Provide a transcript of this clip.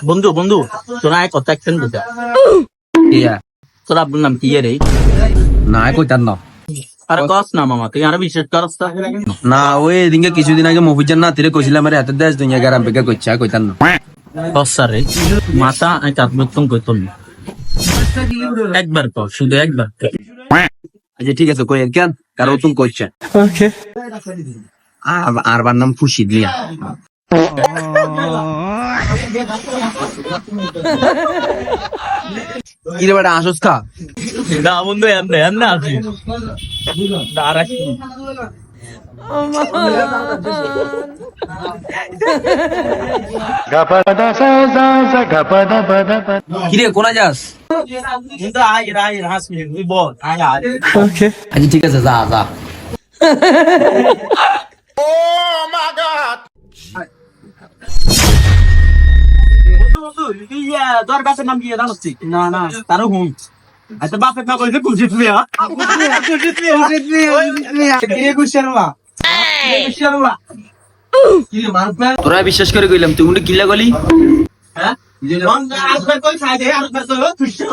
বন্ধু বন্ধু তোরা এক কথা একখান বুঝা ইয়া তোর আব্বুর নাম কি রে? না কইতার না আর কস না মামা তুই আরো বিশেষ করস তা? না ওই এদিনকে কিছুদিন আগে মফিজান না তিরে কইছিলাম আরে হাতে দেশ দুনিয়া গারাম বেকার কইছা কইতার না কস রে মাথা আমি কাতমতম কইতো না একবার কর শুধু একবার কর। আচ্ছা ঠিক আছে কই কেন কারো তুমি কইছে ওকে আর বার নাম খুশি দিয়া কি রে বেটা আসস খা না বন্ধু এমনি এমনি আছি দাঁড়াস কি রে কোনা যাস কিন্তু আয় রায় হাস মিনিট তুই বল আয় আয় আচ্ছা ঠিক আছে যা যা তোর বাপের নাম কি জানোস না না তারও হুম আচ্ছা বাপের নাম বলছে কুলজিৎ মিয়া তোরা বিশ্বাস করে কইলাম তুই উনি কিল্লা গলি আসবার কই খাই দে আসবার তো খুশি